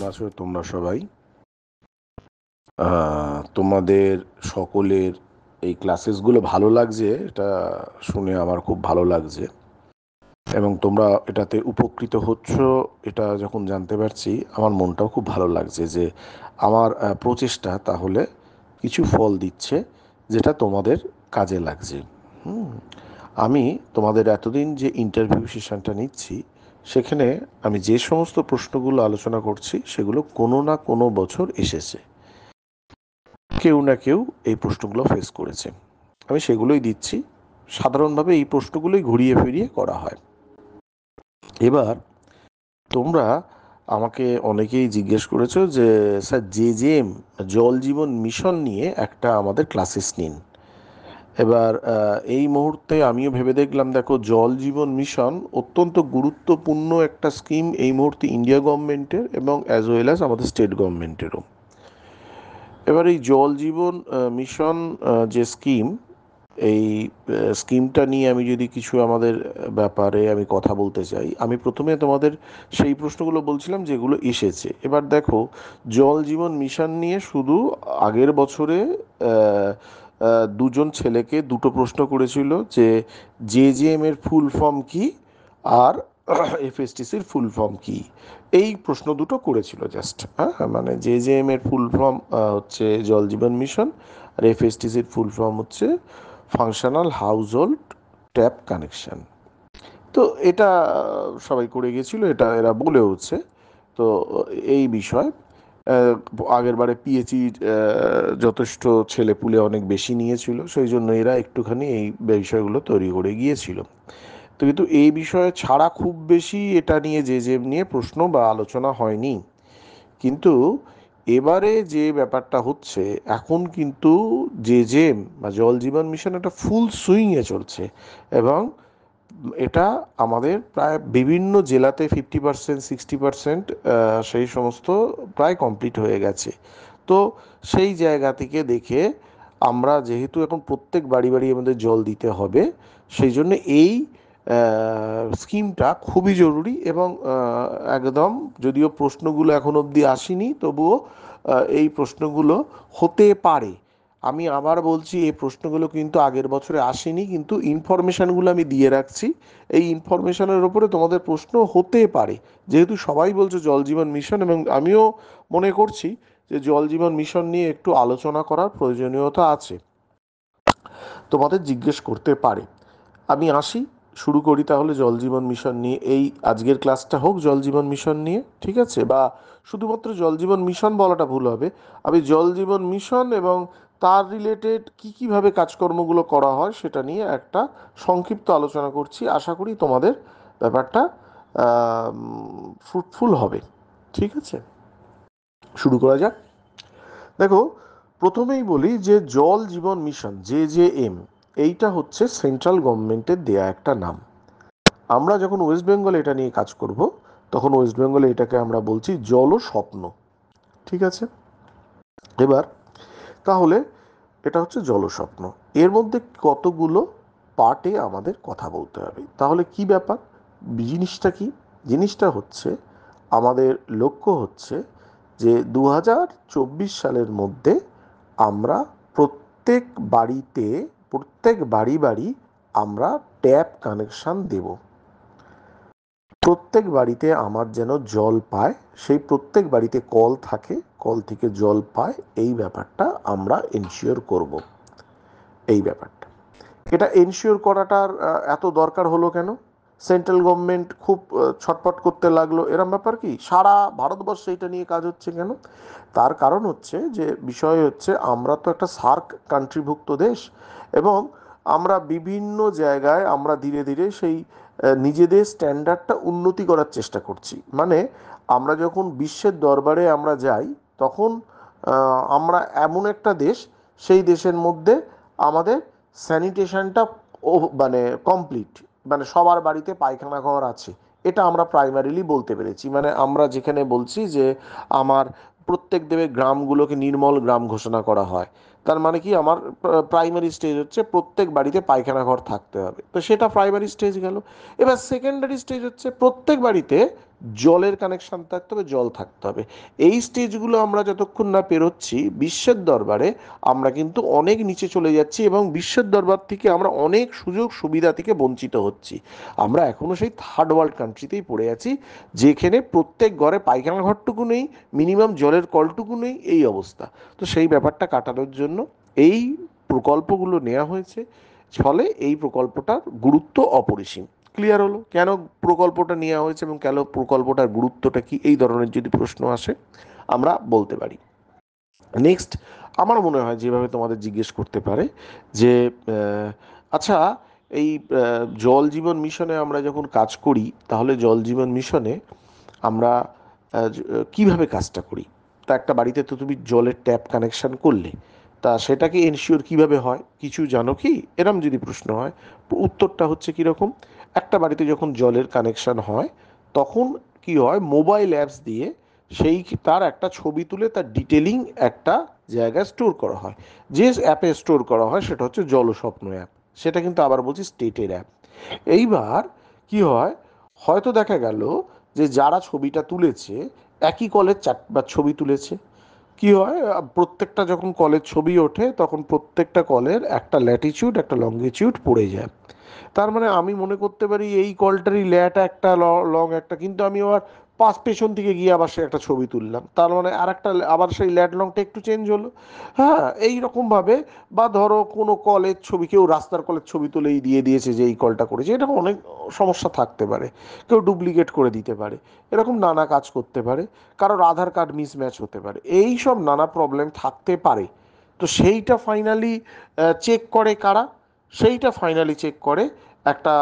আছো তোমরা সবাই? তোমাদের সকলের এই ক্লাসেসগুলো ভালো লাগছে, এটা শুনে আমার খুব ভালো লাগছে। এবং তোমরা এটাতে উপকৃত হচ্ছ, এটা যখন জানতে পারছি আমার মনটাও খুব ভালো লাগছে যে আমার প্রচেষ্টা তাহলে কিছু ফল দিচ্ছে, যেটা তোমাদের কাজে লাগছে। হুম আমি তোমাদের এতদিন যে ইন্টারভিউ সেশনটা নিচ্ছি, সেখানে আমি যে সমস্ত প্রশ্নগুলো আলোচনা করছি সেগুলো কোনো না কোনো বছর এসেছে, কেউ না কেউ এই প্রশ্নগুলো ফেস করেছে। আমি সেগুলোই দিচ্ছি। সাধারণভাবে এই প্রশ্নগুলোই ঘুরিয়ে ফিরিয়ে করা হয়। এবার তোমরা আমাকে অনেকেই জিজ্ঞেস করেছো যে স্যার জেজেএম জল জীবন মিশন নিয়ে একটা আমাদের ক্লাসেস নিন। এবার এই মুহূর্তে আমিও ভেবে দেখলাম, দেখো জল জীবন মিশন অত্যন্ত গুরুত্বপূর্ণ একটা স্কিম এই মুহূর্তে ইন্ডিয়া গভর্নমেন্টের এবং অ্যাজ ওয়েল অ্যাজ আমাদের স্টেট গভর্নমেন্টেরও। এবার এই জল জীবন মিশন যে স্কিম, এই স্কিমটা নিয়ে আমি যদি কিছু আমাদের ব্যাপারে আমি কথা বলতে চাই, আমি প্রথমে তোমাদের সেই প্রশ্নগুলো বলছিলাম যেগুলো এসেছে। এবার দেখো, জল জীবন মিশন নিয়ে শুধু আগের বছরে দুজন ছেলেকে দুটো প্রশ্ন করেছিল যে জেজেএম এর ফুল ফর্ম কি আর এফএসটিসির ফুল ফর্ম কি। এই প্রশ্ন দুটো করেছিল জাস্ট। হ্যাঁ, মানে জেজেএম এর ফুল ফর্ম হচ্ছে জল জীবন মিশন, আর এফএসটিসির ফুল ফর্ম হচ্ছে functional house hold tap connection. তো এটা সবাই করে গিয়েছিল, এটা এরা বলেওছে। তো এই বিষয় আগের বারে পিএইচই যথেষ্ট ছেলেপুলে অনেক বেশি নিয়েছিল, সেই জন্য এরা একটুখানি এই বিষয়গুলো তৈরি করে গিয়েছিল। তো কিন্তু এই বিষয়ে ছাড়া খুব বেশি এটা নিয়ে যে নিয়ে প্রশ্ন বা আলোচনা হয়নি। কিন্তু এবারে যে ব্যাপারটা হচ্ছে, এখন কিন্তু জেম বা জল জীবন মিশন একটা ফুল সুইংয়ে চলছে। এবং এটা আমাদের প্রায় বিভিন্ন জেলাতে 50%, 60% সেই সমস্ত প্রায় কমপ্লিট হয়ে গেছে। তো সেই জায়গা থেকে দেখে আমরা যেহেতু এখন প্রত্যেক বাড়ি বাড়ি আমাদের জল দিতে হবে, সেই জন্য এই স্কিমটা খুবই জরুরি। এবং একদম, যদিও প্রশ্নগুলো এখন অবধি আসেনি, তবুও এই প্রশ্নগুলো হতে পারে। আমি আবার বলছি, এই প্রশ্নগুলো কিন্তু আগের বছরে আসেনি, কিন্তু ইনফরমেশানগুলো আমি দিয়ে রাখছি। এই ইনফরমেশানের ওপরে তোমাদের প্রশ্ন হতে পারে, যেহেতু সবাই বলছে জল জীবন মিশন, এবং আমিও মনে করছি যে জল জীবন মিশন নিয়ে একটু আলোচনা করার প্রয়োজনীয়তা আছে, তোমাদের জিজ্ঞেস করতে পারে। আমি আসি, শুরু করি তাহলে জল জীবন মিশন নিয়ে। এই আজকের ক্লাসটা হোক জল জীবন মিশন নিয়ে, ঠিক আছে? বা শুধুমাত্র জল জীবন মিশন বলাটা ভুল হবে। আমি জল জীবন মিশন এবং তার রিলেটেড কী কীভাবে কাজকর্মগুলো করা হয় সেটা নিয়ে একটা সংক্ষিপ্ত আলোচনা করছি। আশা করি তোমাদের ব্যাপারটা ফ্রুটফুল হবে। ঠিক আছে, শুরু করা যাক। দেখো, প্রথমেই বলি যে জল জীবন মিশন জেজেএম, এইটা হচ্ছে সেন্ট্রাল গভর্নমেন্টের দেয়া একটা নাম। আমরা যখন ওয়েস্ট বেঙ্গলে এটা নিয়ে কাজ করব, তখন ওয়েস্ট বেঙ্গলে এটাকে আমরা বলছি জল স্বপ্ন। ঠিক আছে? এবার তাহলে এটা হচ্ছে জলস্বপ্ন। এর মধ্যে কতগুলো পার্টে আমাদের কথা বলতে হবে। তাহলে কি ব্যাপার, জিনিসটা কি? জিনিসটা হচ্ছে, আমাদের লক্ষ্য হচ্ছে যে 2024 সালের মধ্যে আমরা প্রত্যেক বাড়িতে, প্রত্যেক বাড়ি বাড়ি আমরা ট্যাপ কানেকশান দেব। প্রত্যেক বাড়িতে আমার যেন জল পায়, সেই প্রত্যেক বাড়িতে কল থাকে, কল থেকে জল পায়, এই ব্যাপারটা আমরা এনশিওর করব। এই ব্যাপারটা, এটা এনশিওর করাটার এত দরকার হলো কেন? সেন্ট্রাল গভর্নমেন্ট খুব ছটপট করতে লাগলো, এরম ব্যাপার কি? সারা ভারতবর্ষে এটা নিয়ে কাজ হচ্ছে কেন? তার কারণ হচ্ছে যে, বিষয় হচ্ছে, আমরা তো একটা সার্ক কান্ট্রিভুক্ত দেশ, এবং আমরা বিভিন্ন জায়গায় আমরা ধীরে ধীরে সেই নিজেদের স্ট্যান্ডার্ডটা উন্নতি করার চেষ্টা করছি। মানে আমরা যখন বিশ্বের দরবারে আমরা যাই, তখন আমরা এমন একটা দেশ, সেই দেশের মধ্যে আমাদের স্যানিটেশনটা মানে কমপ্লিট, মানে সবার বাড়িতে পায়খানা ঘর আছে, এটা আমরা প্রাইমারিলি বলতে পেরেছি। মানে আমরা যেখানে বলছি যে আমার প্রত্যেক দেবে গ্রামগুলোকে নির্মল গ্রাম ঘোষণা করা হয়। তার মানে কি, আমার প্রাইমারি স্টেজ হচ্ছে প্রত্যেক বাড়িতে পায়খানা ঘর থাকতে হবে, তো সেটা প্রাইমারি স্টেজ গেল। এবার সেকেন্ডারি স্টেজ হচ্ছে প্রত্যেক বাড়িতে জলের কানেকশন থাকতে হবে, জল থাকতে হবে। এই স্টেজগুলো আমরা যতক্ষণ না পেরোচ্ছি বিশ্বের দরবারে, আমরা কিন্তু অনেক নিচে চলে যাচ্ছি এবং বিশ্বের দরবার থেকে আমরা অনেক সুযোগ সুবিধা থেকে বঞ্চিত হচ্ছি। আমরা এখনও সেই থার্ড ওয়ার্ল্ড কান্ট্রিতেই পড়ে আছি, যেখানে প্রত্যেক ঘরে পায়খানা ঘরটুকু নেই, মিনিমাম জলের কলটুকু নেই, এই অবস্থা। তো সেই ব্যাপারটা কাটানোর জন্য এই প্রকল্পগুলো নেওয়া হয়েছে, ফলে এই প্রকল্পটার গুরুত্ব অপরিসীম। ক্লিয়ার হলো কেন প্রকল্পটা নেওয়া হয়েছে এবং কেন প্রকল্পটার গুরুত্বটা কি, এই ধরনের যদি প্রশ্ন আসে আমরা বলতে পারি। নেক্সট, আমার মনে হয় যেভাবে তোমাদের জিজ্ঞেস করতে পারে যে আচ্ছা, এই জল জীবন মিশনে আমরা যখন কাজ করি, তাহলে জল জীবন মিশনে আমরা কিভাবে কাজটা করি। তা একটা বাড়িতে তো তুমি জলের ট্যাপ কানেকশন করলে, তা সেটাকে এনশিওর কিভাবে হয়, কিছু জানো কি? এরম যদি প্রশ্ন হয়, উত্তরটা হচ্ছে কীরকম, একটা বাড়িতে যখন জলের কানেকশন হয় তখন কি হয়, মোবাইল অ্যাপস দিয়ে সেই তার একটা ছবি তুলে তার ডিটেলিং একটা জায়গায় স্টোর করা হয়। যে অ্যাপে স্টোর করা হয় সেটা হচ্ছে জলস্বপ্ন অ্যাপ। সেটা কিন্তু আবার বলছি স্টেটের অ্যাপ। এইবার কি হয়, হয়তো দেখা গেল যে যারা ছবিটা তুলেছে একই কলের চারবার ছবি তুলেছে। কি হয়, প্রত্যেকটা যখন কলের ছবি ওঠে তখন প্রত্যেকটা কলের একটা ল্যাটিচিউড একটা লঙ্গিচিউড পড়ে যায়। তার মানে আমি মনে করতে পারি এই কলটারই ল্যাট একটা, লং একটা, কিন্তু আমি আবার পেছন থেকে গিয়ে আবার সে একটা ছবি তুললাম, তার মানে আর একটা আবার সেই ল্যাট লংটা একটু চেঞ্জ হলো। হ্যাঁ, এই রকমভাবে। বা ধরো কোনো কলের ছবি, কেউ রাস্তার কলের ছবি তুলেই দিয়ে দিয়েছে যে এই কলটা করেছে, এরকম অনেক সমস্যা থাকতে পারে। কেউ ডুপ্লিকেট করে দিতে পারে, এরকম নানা কাজ করতে পারে, কারোর আধার কার্ড মিসম্যাচ হতে পারে, এই সব নানা প্রবলেম থাকতে পারে। তো সেইটা ফাইনালি চেক করে কারা? সেইটা ফাইনালি চেক করে একটা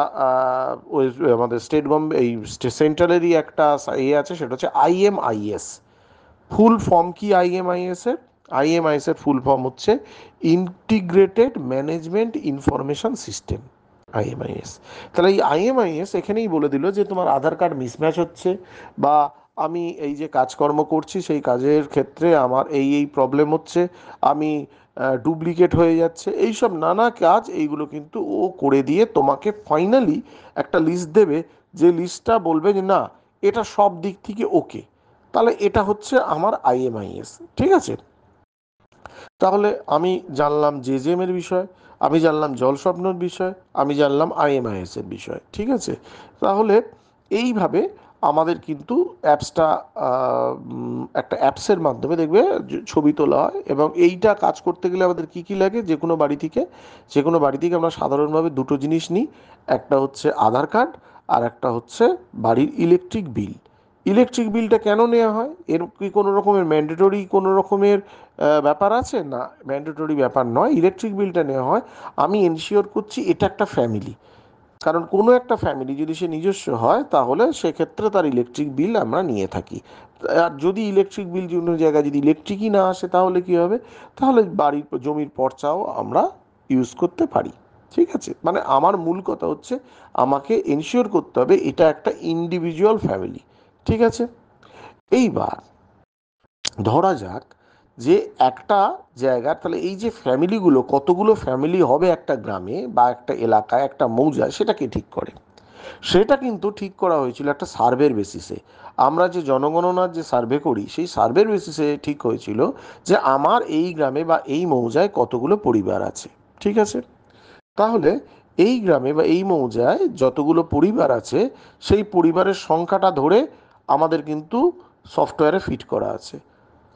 ওই আমাদের স্টেট গভর্নমেন্ট, এই সেন্ট্রালেরই একটা আছে, সেটা হচ্ছে IMIS। ফুল ফর্ম কি IMIS এর? IMIS এর ফুল ফর্ম হচ্ছে integrated management information system, IMIS। তাহলে এই IMIS এখানেই বলে দিল যে তোমার আধার কার্ড মিসম্যাচ হচ্ছে, বা আমি এই যে কাজকর্ম করছি সেই কাজের ক্ষেত্রে আমার এই এই প্রবলেম হচ্ছে, আমি ডুপ্লিকেট হয়ে যাচ্ছে, এইসব নানা কাজ, এইগুলো কিন্তু ও করে দিয়ে তোমাকে ফাইনালি একটা লিস্ট দেবে, যে লিস্টটা বলবে যে না, এটা সব দিক থেকে ওকে। তাহলে এটা হচ্ছে আমার IMIS। ঠিক আছে, তাহলে আমি জানলাম জেজেএম এর বিষয়, আমি জানলাম জল স্বপ্নর বিষয়, আমি জানলাম IMIS এর বিষয়। ঠিক আছে, তাহলে এইভাবে আমাদের কিন্তু অ্যাপসটা একটা অ্যাপসের মাধ্যমে দেখবে ছবি তোলা হয়। এবং এইটা কাজ করতে গেলে আমাদের কি কি লাগে, যে কোনো বাড়ি থেকে আমরা সাধারণভাবে দুটো জিনিস নিই, একটা হচ্ছে আধার কার্ড, আর একটা হচ্ছে বাড়ির ইলেকট্রিক বিল। ইলেকট্রিক বিলটা কেন নেওয়া হয়, এর কি কোনো রকমের ম্যান্ডেটরি কোনো রকমের ব্যাপার আছে? না, ম্যান্ডেটরি ব্যাপার নয়। ইলেকট্রিক বিলটা নেওয়া হয়, আমি এনশিওর করছি এটা একটা ফ্যামিলি, কারণ কোনো একটা ফ্যামিলি যদি সে নিজস্ব হয় তাহলে সেক্ষেত্রে তার ইলেকট্রিক বিল আমরা নিয়ে থাকি। আর যদি ইলেকট্রিক বিল কোনো জায়গায় যদি ইলেকট্রিকই না আসে তাহলে কি হবে, তাহলে বাড়ির জমির পর্চাও আমরা ইউজ করতে পারি। ঠিক আছে, মানে আমার মূল কথা হচ্ছে আমাকে এনশিওর করতে হবে এটা একটা ইন্ডিভিজুয়াল ফ্যামিলি। ঠিক আছে, এইবার ধরা যাক যে একটা জায়গার, তাহলে এই যে ফ্যামিলিগুলো, কতগুলো ফ্যামিলি হবে একটা গ্রামে বা একটা এলাকায়, একটা মৌজায়, সেটা কে ঠিক করে? সেটা কিন্তু ঠিক করা হয়েছিল একটা সার্ভের বেসিসে। আমরা যে জনগণনার যে সার্ভে করি সেই সার্ভের বেসিসে ঠিক হয়েছিল যে আমার এই গ্রামে বা এই মৌজায় কতগুলো পরিবার আছে। ঠিক আছে, তাহলে এই গ্রামে বা এই মৌজায় যতগুলো পরিবার আছে সেই পরিবারের সংখ্যাটা ধরে আমাদের কিন্তু সফটওয়্যারে ফিট করা আছে।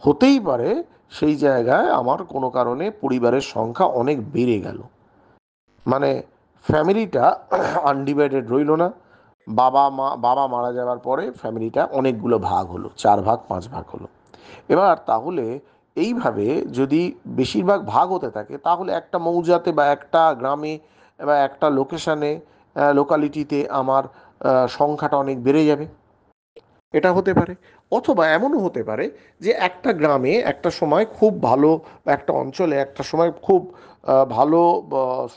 হতেই পারে সেই জায়গায় আমার কোনো কারণে পরিবারের সংখ্যা অনেক বেড়ে গেল, মানে ফ্যামিলিটা আনডিভাইডেড রইল না, বাবা মারা যাওয়ার পরে ফ্যামিলিটা অনেকগুলো ভাগ হলো, 4 ভাগ 5 ভাগ হলো। এবার তাহলে এইভাবে যদি বেশিরভাগ ভাগ হতে থাকে তাহলে একটা মৌজাতে বা একটা গ্রামে বা একটা লোকেশানে, লোকালিটিতে আমার সংখ্যাটা অনেক বেড়ে যাবে। এটা হতে পারে। অথবা এমনও হতে পারে যে একটা গ্রামে একটা সময় খুব ভালো, একটা অঞ্চলে একটা সময় খুব ভালো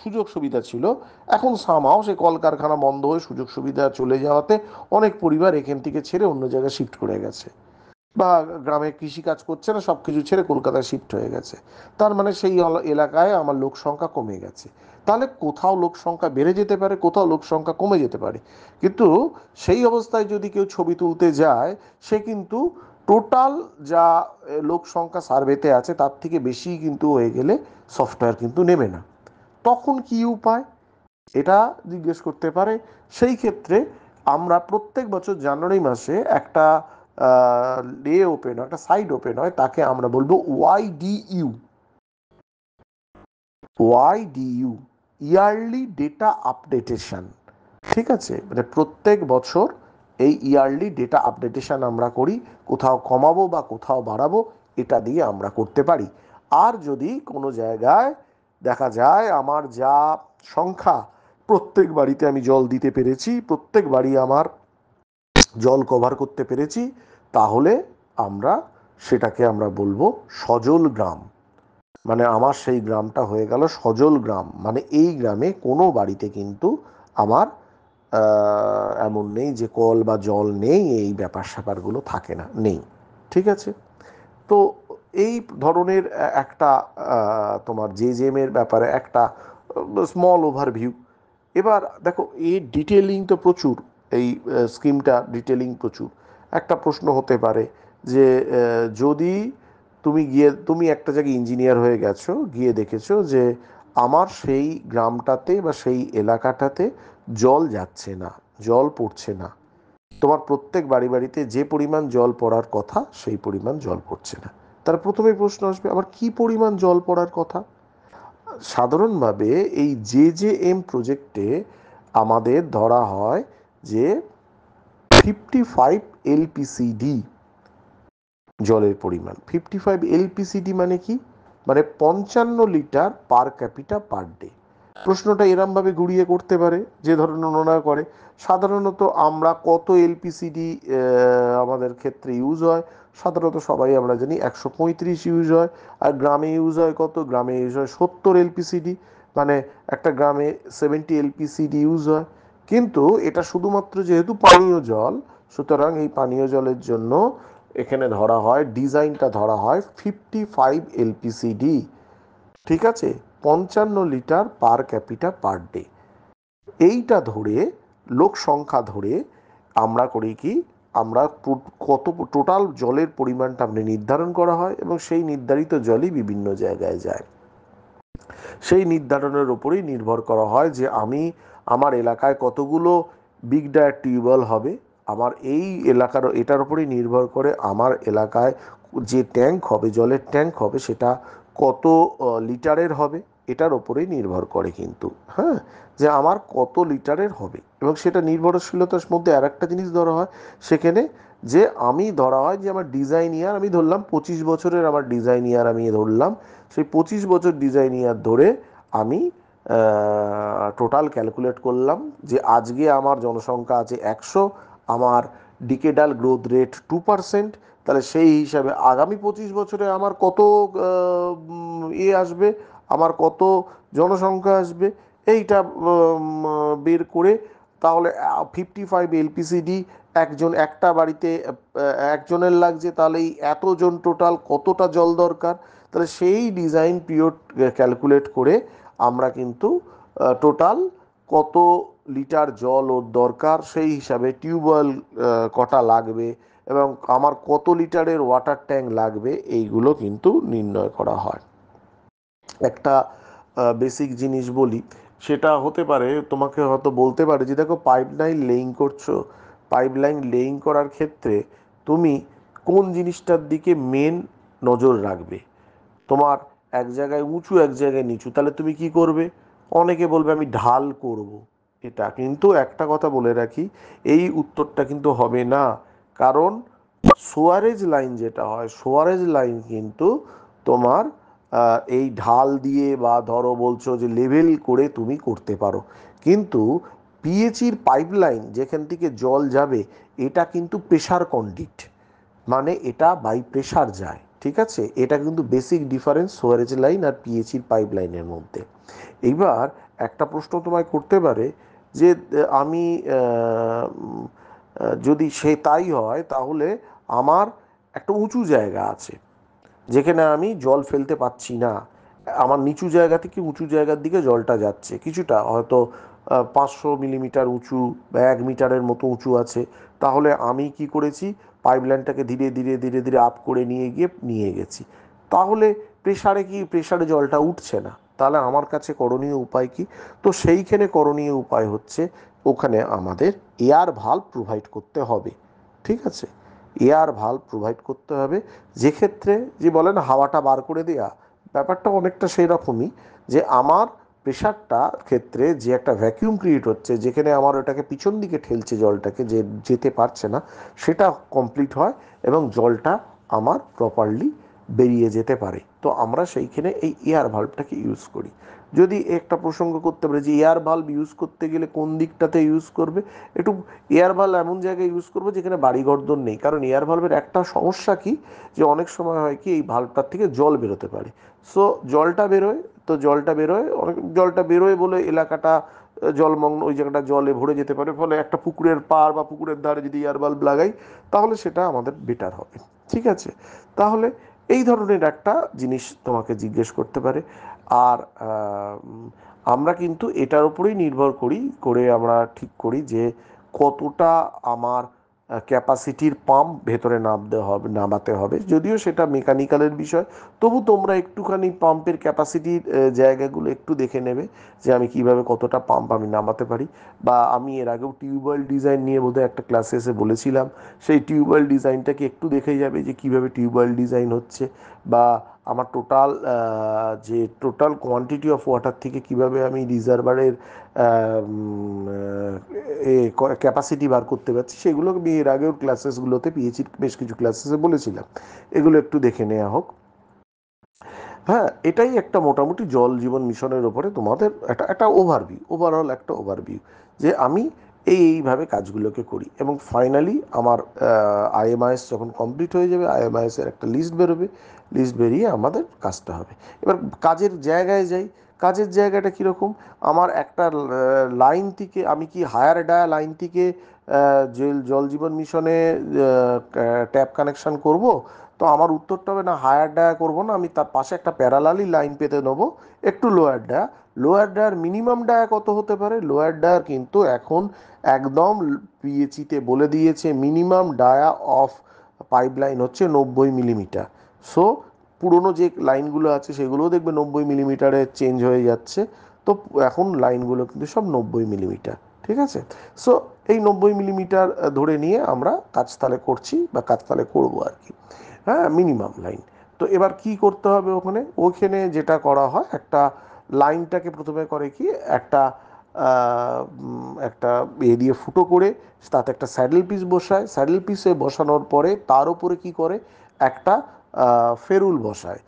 সুযোগ সুবিধা ছিল, এখন সামহাও সে কলকারখানা বন্ধ হয়ে সুযোগ সুবিধা চলে যাওয়াতে অনেক পরিবার এখান থেকে ছেড়ে অন্য জায়গায় শিফট করে গেছে। বা গ্রামে কৃষিকাজ করছে না, সব কিছু ছেড়ে কলকাতায় শিফট হয়ে গেছে, তার মানে সেই এলাকায় আমার লোক সংখ্যা কমে গেছে। তাহলে কোথাও লোক সংখ্যা বেড়ে যেতে পারে, কোথাও লোক সংখ্যা কমে যেতে পারে, কিন্তু সেই অবস্থায় যদি কেউ ছবি তুলতে যায়, সে কিন্তু টোটাল যা লোক সংখ্যা সার্ভেতে আছে তার থেকে বেশি কিন্তু হয়ে গেলে সফটওয়্যার কিন্তু নেবে না। তখন কি উপায়, এটা জিজ্ঞেস করতে পারে। সেই ক্ষেত্রে আমরা প্রত্যেক বছর জানুয়ারি মাসে একটা ওপেন হয়, একটা সাইট ওপেন হয়, তাকে আমরা বলবো ওয়াইডিইউ। ওয়াইডিইউ, ইয়ারলি ডেটা আপডেটেশন। ঠিক আছে, মানে প্রত্যেক বছর এই ইয়ারলি ডেটা আপডেটেশন আমরা করি, কোথাও কমাবো বা কোথাও বাড়াবো, এটা দিয়ে আমরা করতে পারি। আর যদি কোনো জায়গায় দেখা যায় আমার যা সংখ্যা, প্রত্যেক বাড়িতে আমি জল দিতে পেরেছি, প্রত্যেক বাড়ি আমার জল কভার করতে পেরেছি, তাহলে আমরা সেটাকে আমরা বলবো সজল গ্রাম। মানে আমার সেই গ্রামটা হয়ে গেল সজল গ্রাম, মানে এই গ্রামে কোনো বাড়িতে কিন্তু আমার এমন নেই যে কল বা জল নেই, এই ব্যাপার স্যাপারগুলো থাকে না, নেই। ঠিক আছে, তো এই ধরনের একটা তোমার জেজেমের ব্যাপারে একটা স্মল ওভারভিউ। এবার দেখো, এই ডিটেলিং তো প্রচুর, এই স্কিমটা ডিটেলিং প্রচুর। একটা প্রশ্ন হতে পারে যে যদি তুমি একটা জায়গায় ইঞ্জিনিয়ার হয়ে গেছো, গিয়ে দেখেছো যে আমার সেই গ্রামটাতে বা সেই এলাকাটাতে জল যাচ্ছে না, জল পড়ছে না, তোমার প্রত্যেক বাড়ি বাড়িতে যে পরিমাণ জল পড়ার কথা সেই পরিমাণ জল পড়ছে না, তার প্রথমে প্রশ্ন আসবে আবার কি পরিমাণ জল পড়ার কথা। সাধারণভাবে এই জেজেএম প্রজেক্টে আমাদের ধরা হয় যে 55 এলপিসিডি জলের পরিমাণ। 55 এলপিসিডি মানে কি, মানে 55 litre per capital per day. প্রশ্নটা এরমভাবে ঘুরিয়ে করতে পারে, যে ধরনের ওনারা করে, সাধারণত আমরা কত এলপিসিডি আমাদের ক্ষেত্রে ইউজ হয়, সাধারণত সবাই আমরা জানি 135 ইউজ হয়। আর গ্রামে ইউজ হয় কত, গ্রামে ইউজ হয় 70 এলপিসিডি, মানে একটা গ্রামে 70 এলপিসিডি ইউজ হয়। কিন্তু এটা শুধুমাত্র যেহেতু পানীয় জল, সুতরাং এই পানীয় জলের জন্য এখানে ধরা হয়, ডিজাইনটা ধরা হয় 55 এলপিসিডি। ঠিক আছে, 55 litre per capital per day. এইটা ধরে, লোক সংখ্যা ধরে আমরা করি কি, আমরা কত টোটাল জলের পরিমাণটা আপনি নির্ধারণ করা হয়, এবং সেই নির্ধারিত জলই বিভিন্ন জায়গায় যায়। সেই নির্ধারণের উপরেই নির্ভর করা হয় যে আমি আমার এলাকায় কতগুলো বিগ ডায়ার টিউবওয়েল হবে, আমার এই এলাকার এটার উপরেই নির্ভর করে আমার এলাকায় যে ট্যাঙ্ক হবে, জলের ট্যাঙ্ক হবে, সেটা কত লিটারের হবে, এটার ওপরেই নির্ভর করে কিন্তু। হ্যাঁ, যে আমার কত লিটারের হবে, এবং সেটা নির্ভরশীলতার মধ্যে আর একটা জিনিস ধরা হয় সেখানে, যে আমি ধরা হয় যে আমার ডিজাইন ইয়ার আমি ধরলাম 25 বছরের, আমার ডিজাইন ইয়ার আমি ধরলাম, সেই 25 বছর ডিজাইন ইয়ার ধরে আমি টোটাল ক্যালকুলেট করলাম যে আজকে আমার জনসংখ্যা আছে 100, আমার ডিকেডাল গ্রোথ রেট 2%, তাহলে সেই হিসাবে আগামী 25 বছরে আমার কত আসবে, আমার কত জনসংখ্যা আসবে, এইটা বের করে, তাহলে 55 এলপিসিডি একজন, একটা বাড়িতে একজনের লাগছে, তাহলে এই এতজন টোটাল কতটা জল দরকার, তাহলে সেই ডিজাইন পিরিয়ড ক্যালকুলেট করে আমরা কিন্তু টোটাল কত লিটার জল ওর দরকার, সেই হিসাবে টিউবওয়েল কটা লাগবে, এবং আমার কত লিটারের ওয়াটার ট্যাঙ্ক লাগবে, এইগুলো কিন্তু নির্ণয় করা হয়। একটা বেসিক জিনিস বলি, সেটা হতে পারে, তোমাকে হয়তো বলতে পারে যে দেখো পাইপলাইন লেইং করছো, পাইপলাইন লেইং করার ক্ষেত্রে তুমি কোন জিনিসটার দিকে মেন নজর রাখবে, তোমার এক জায়গায় উঁচু এক জায়গায় নিচু, তাহলে তুমি কি করবে, অনেকে বলবে আমি ঢাল করব। এটা কিন্তু একটা কথা বলে রাখি, এই উত্তরটা কিন্তু হবে না, কারণ সোয়ারেজ লাইন যেটা হয়, সোয়ারেজ লাইন কিন্তু তোমার এই ঢাল দিয়ে, বা ধরো বলছো যে লেভেল করে তুমি করতে পারো, কিন্তু পিএইচির পাইপলাইন যেখান থেকে জল যাবে, এটা কিন্তু প্রেশার কন্ডিট, মানে এটা বাই প্রেশার যায়। ঠিক আছে, এটা কিন্তু বেসিক ডিফারেন্স সোয়ারেজ লাইন আর পিএইচির পাইপ লাইনের মধ্যে। এইবার একটা প্রশ্ন তোমায় করতে পারে যে আমি যদি সে তাই হয়, তাহলে আমার একটা উঁচু জায়গা আছে যেখানে আমি জল ফেলতে পাচ্ছি না, আমার নিচু জায়গা থেকে উঁচু জায়গার দিকে জলটা যাচ্ছে, কিছুটা হয়তো 500 মিলিমিটার উঁচু বা 1 মিটারের মতো উঁচু আছে, তাহলে আমি কি করেছি, পাইপলাইনটাকে ধীরে ধীরে ধীরে ধীরে আপ করে নিয়ে গিয়ে নিয়ে গেছি। তাহলে প্রেসারে জলটা উঠছে না, তাহলে আমার কাছে করণীয় উপায় কি? তো সেইখানে করণীয় উপায় হচ্ছে ওখানে আমাদের এয়ার ভালভ প্রোভাইড করতে হবে। ঠিক আছে, এয়ার ভালভ প্রোভাইড করতে হবে, যে ক্ষেত্রে যে বলে না হাওয়াটা বার করে দেয়া, ব্যাপারটা অনেকটা সেই রকমই, যে আমার প্রেশারটা ক্ষেত্রে যে একটা ভ্যাকিউম ক্রিয়েট হচ্ছে, যেখানে আমার ওটাকে পিছন দিকে ঠেলছে জলটাকে, যে যেতে পারছে না, সেটা কমপ্লিট হয় এবং জলটা আমার প্রপারলি বেরিয়ে যেতে পারে। তো আমরা সেইখানে এই এয়ার ভাল্বটাকে ইউজ করি। যদি একটা প্রসঙ্গ করতে পারে যে এয়ার ভাল্ব ইউজ করতে গেলে কোন দিকটাতে ইউজ করবে, একটু এয়ার ভাল্ব এমন জায়গায় ইউজ করবো যেখানে বাড়িঘরদোর নেই, কারণ এয়ার ভাল্বের একটা সমস্যা কি, যে অনেক সময় হয় কি এই ভাল্বটার থেকে জল বেরোতে পারে। সো জলটা বেরোয়, তো জলটা বেরোয়, অনেক জলটা বেরোয় বলে এলাকাটা জলমগ্ন, ওই জায়গাটা জলে ভরে যেতে পারে, ফলে একটা পুকুরের পাড় বা পুকুরের ধারে যদি এয়ার বাল্ব লাগাই তাহলে সেটা আমাদের বেটার হবে। ঠিক আছে, তাহলে এই ধরনের একটা জিনিস তোমাকে জিজ্ঞেস করতে পারে। আর আমরা কিন্তু এটার উপরেই নির্ভর করি, করে আমরা ঠিক করি যে কতটা আমার ক্যাপাসিটির পাম্প ভেতরে নামাতে হবে, যদিও সেটা মেকানিক্যালের বিষয়। তবু তোমরা একটুখানি পাম্পের ক্যাপাসিটির জায়গাগুলো একটু দেখে নেবে, যে আমি কিভাবে কতটা পাম্প আমি নামাতে পারি। বা আমি এর আগেও টিউবওয়েল ডিজাইন নিয়ে বোধহয় একটা ক্লাসে এসে বলেছিলাম, সেই টিউবওয়েল ডিজাইনটাকে একটু দেখে যাবে যে কিভাবে টিউবওয়েল ডিজাইন হচ্ছে, বা আমার টোটাল কোয়ান্টিটি অফ ওয়াটার থেকে কিভাবে আমি রিজার্ভারের ক্যাপাসিটি বার করতে পারছি, সেগুলো আমি এর আগেও ক্লাসেসগুলোতে পেয়েছি, বেশ কিছু ক্লাসেসে বলেছিলাম। এগুলো একটু দেখে নেওয়া হোক। হ্যাঁ, এটাই একটা মোটামুটি জল জীবন মিশনের ওপরে তোমাদের একটা একটা ওভারভিউ, ওভারঅল একটা ওভারভিউ, যে আমি এইভাবে কাজগুলোকে করি। এবং ফাইনালি আমার আইএমআইএস যখন কমপ্লিট হয়ে যাবে, আইএমআইএসের একটা লিস্ট বেরোবে, লিস্ট বেরিয়ে আমাদের কাজটা হবে। এবার কাজের জায়গায় যাই, কাজের জায়গাটা কীরকম, আমার একটা লাইন থেকে আমি কি হায়ার ডায়া লাইন থেকে জল জীবন মিশনে ট্যাপ কানেকশন করব? তো আমার উত্তরটা হবে না, হায়ার ডায়া করবো না, আমি তার পাশে একটা প্যারালালি লাইন পেতে নেবো একটু লোয়ার ডায়া। লোয়ার ডায়ার মিনিমাম ডায়া কত হতে পারে? লোয়ার ডায়ার কিন্তু এখন একদম পিএইচিতে বলে দিয়েছে মিনিমাম ডায়া অফ পাইপলাইন হচ্ছে 90 মিলিমিটার। সো পুরনো যে লাইনগুলো আছে সেগুলোও দেখবে 90 মিলিমিটারে চেঞ্জ হয়ে যাচ্ছে। তো এখন লাইনগুলো কিন্তু সব 90 মিলিমিটার। ঠিক আছে, সো এই 90 মিলিমিটার ধরে নিয়ে আমরা কাজ তাহলে করছি বা কাজ তাহলে করবো আর কি। হ্যাঁ, মিনিমাম লাইন। তো এবার কি করতে হবে ওখানে, ওইখানে যেটা করা হয়, একটা লাইনটাকে প্রথমে করে কি, একটা একটা দিয়ে ফুটো করে তাতে একটা স্যাডেল পিস বসায়, স্যাডেল পিসে বসানোর পরে তার উপরে কি করে, একটা ফেরুল বসায়।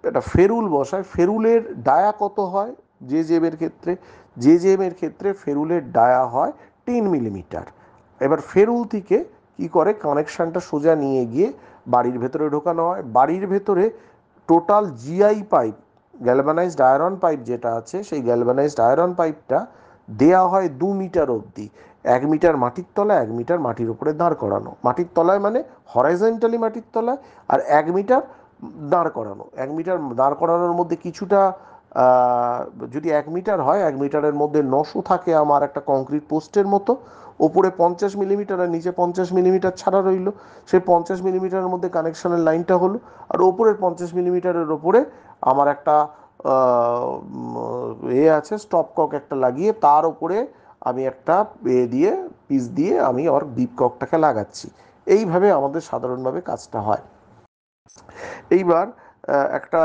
একটা ফেরুল বসায়, ফেরুলের ডায়া কত হয় জেজেমের ক্ষেত্রে? জেজেমের ক্ষেত্রে ফেরুলের ডায়া হয় 10 মিলিমিটার। এবার ফেরুল থেকে কি করে, কানেকশানটা সোজা নিয়ে গিয়ে বাড়ির ভেতরে ঢোকানো হয়। বাড়ির ভেতরে total GI pipe, galvanised iron pipe যেটা আছে, সেই গ্যালভানাইজড আয়রন পাইপটা দেয়া হয় 2 মিটার অবধি। 1 মিটার মাটির তলায়, 1 মিটার মাটির উপরে দাঁড় করানো, মাটির তলায় মানে হরাইজন্টালি মাটির তলায়, আর 1 মিটার দাঁড় করানো। 1 মিটার দাঁড় করানোর মধ্যে কিছুটা যদি 1 মিটার হয়, 1 মিটারের মধ্যে নশো থাকে আমার একটা কংক্রিট পোস্টের মতো, ওপরে 50 মিলিমিটার আর নিচে 50 মিলিমিটার ছাড়া রইল। সেই 50 মিলিমিটারের মধ্যে কানেকশনের লাইনটা হলো, আর ওপরের 50 মিলিমিটারের ওপরে আমার একটা আছে স্টপকক একটা লাগিয়ে, তার উপরে আমি একটা দিয়ে পিস দিয়ে আমি ওর বিপ ককটাকে লাগাচ্ছি। এইভাবে আমাদের সাধারণভাবে কাজটা হয়। এইবার একটা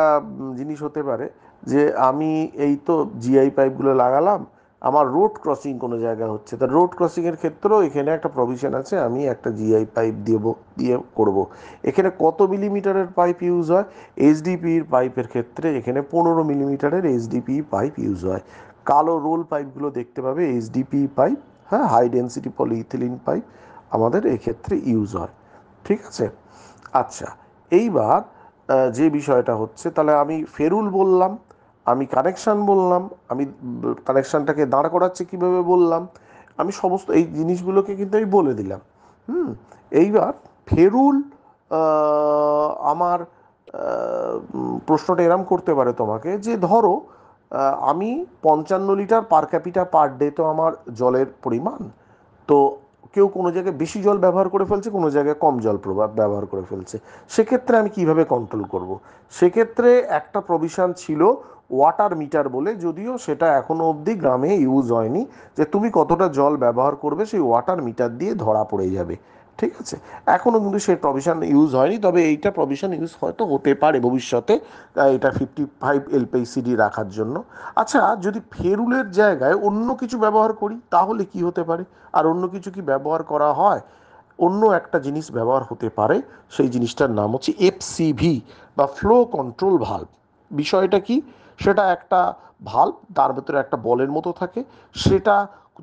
জিনিস হতে পারে যে আমি এই তো জিআই পাইপগুলো লাগালাম, আমার রোড ক্রসিং কোনো জায়গা হচ্ছে, তা রোড ক্রসিংয়ের ক্ষেত্রেও এখানে একটা প্রভিশন আছে, আমি একটা জিআই পাইপ দিয়ে করব। এখানে কত মিলিমিটারের পাইপ ইউজ হয়? এইচডিপির পাইপের ক্ষেত্রে এখানে 15 মিলিমিটারের এইচডিপি পাইপ ইউজ হয়। কালো রোল পাইপগুলো দেখতে পাবে এইচডিপি পাইপ, হ্যাঁ, হাই ডেন্সিটি পলিইথিলিন পাইপ আমাদের এক্ষেত্রে ইউজ হয়। ঠিক আছে, আচ্ছা, এইবার যে বিষয়টা হচ্ছে, তাহলে আমি ফেরুল বললাম, আমি কানেকশান বললাম, আমি কানেকশানটাকে দাঁড় করাচ্ছি কীভাবে বললাম, আমি সমস্ত এই জিনিসগুলোকে কিন্তু আমি বলে দিলাম। এইবার ফেরুল আমার প্রশ্নটা এরম করতে পারে তোমাকে যে ধরো আমি 55 litre per capital per day তো আমার জলের পরিমাণ। তো কেউ কোনো জায়গায় বেশি জল ব্যবহার করে ফেলছে, কোনো জায়গায় কম জল ব্যবহার করে ফেলছে। সেক্ষেত্রে আমি কিভাবে কন্ট্রোল করব? সেক্ষেত্রে একটা প্রভিশন ছিল ওয়াটার মিটার বলে, যদিও সেটা এখনো অবধি গ্রামে ইউজ হয়নি, যে তুমি কতটা জল ব্যবহার করবে সেই ওয়াটার মিটার দিয়ে ধরা পড়ে যাবে। ঠিক আছে, এখনও কিন্তু সেই প্রভিশন ইউজ হয়নি, তবে এইটা প্রভিশন ইউজ হয়তো হতে পারে ভবিষ্যতে, এটা 55 এলপিসিডি রাখার জন্য। আচ্ছা, যদি ফেরুলের জায়গায় অন্য কিছু ব্যবহার করি তাহলে কি হতে পারে? আর অন্য কিছু কি ব্যবহার করা হয়? অন্য একটা জিনিস ব্যবহার হতে পারে, সেই জিনিসটার নাম হচ্ছে এফসিভি বা ফ্লো কন্ট্রোল ভাল্ব। বিষয়টা কি? সেটা একটা ভাল্ব, তার ভেতরে একটা বলের মতো থাকে। সেটা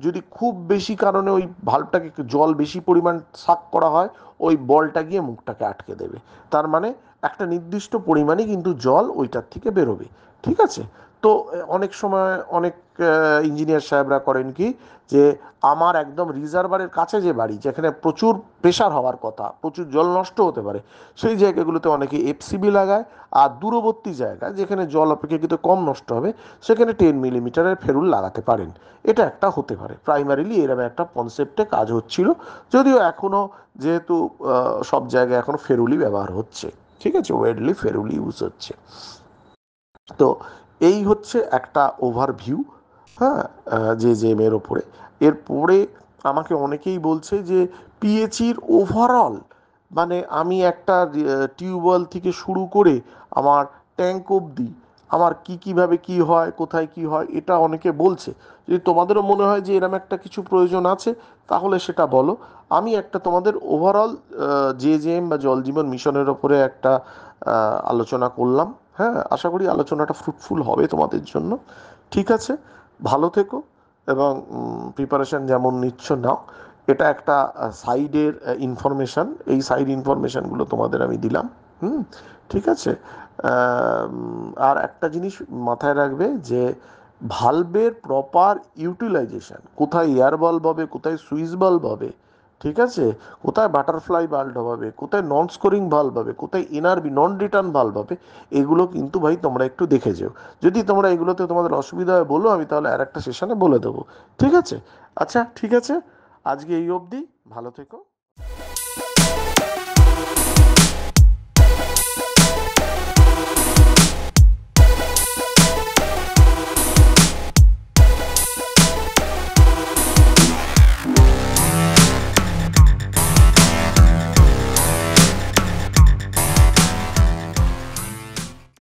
যদি খুব বেশি কারণে ওই ভাল্বটাকে জল বেশি পরিমাণ সাক করা হয়, ওই বলটা গিয়ে মুখটাকে আটকে দেবে। তার মানে একটা নির্দিষ্ট পরিমাণে কিন্তু জল ওইটার থেকে বেরোবে। ঠিক আছে? তো অনেক সময় অনেক ইঞ্জিনিয়ার সাহেবরা করেন কি, যে আমার একদম রিজার্ভারের কাছে যে বাড়ি, যেখানে প্রচুর প্রেশার হওয়ার কথা, প্রচুর জল নষ্ট হতে পারে, সেই জায়গাগুলোতে অনেকে এফসিবি লাগায়। আর দূরবর্তী জায়গা যেখানে জল অপেক্ষাকৃত কম নষ্ট হবে, সেখানে 10 মিলিমিটারের ফেরুল লাগাতে পারেন। এটা একটা হতে পারে। প্রাইমারিলি এরকম একটা কনসেপ্টে কাজ হচ্ছিল, যদিও এখনও যেহেতু সব জায়গায় এখনও ফেরুলই ব্যবহার হচ্ছে। ঠিক আছে, ওয়েডলি ফেরুলি ইউজ হচ্ছে। তো এই হচ্ছে একটা ওভারভিউ, হ্যাঁ, যে যে এর ওপরে। এরপরে আমাকে অনেকেই বলছে যে পিএইচির ওভারঅল, মানে আমি একটা টিউবওয়েল থেকে শুরু করে আমার ট্যাঙ্ক অবধি আমার কি কিভাবে কি হয়, কোথায় কি হয়, এটা অনেকে বলছে। যদি তোমাদেরও মনে হয় যে এরম একটা কিছু প্রয়োজন আছে, তাহলে সেটা বলো। আমি একটা তোমাদের ওভারঅল জেজেএম বা জল জীবন মিশনের ওপরে একটা আলোচনা করলাম। হ্যাঁ, আশা করি আলোচনাটা ফ্রুটফুল হবে তোমাদের জন্য। ঠিক আছে, ভালো থেকো, এবং প্রিপারেশন যেমন নিচ্ছ নাও। এটা একটা সাইডের ইনফরমেশান, এই সাইড ইনফরমেশানগুলো তোমাদের আমি দিলাম। হুম, ঠিক আছে। আর একটা জিনিস মাথায় রাখবে যে ভালভের প্রপার ইউটিলাইজেশন, কোথায় এয়ার বাল্ব হবে, কোথায় সুইচ বাল্ব হবে, ঠিক আছে, কোথায় বাটারফ্লাই বাল্ব হবে, কোথায় নন স্কোরিং ভাল্ব হবে, কোথায় এনআরবি নন রিটার্ন ভাল্ব হবে, এগুলো কিন্তু ভাই তোমরা একটু দেখে যেও। যদি তোমরা এগুলোতে তোমাদের অসুবিধা হয় বলো, আমি তাহলে আর একটা সেশনে বলে দেবো। ঠিক আছে? আচ্ছা, ঠিক আছে, আজকে এই অবধি। ভালো থেকো।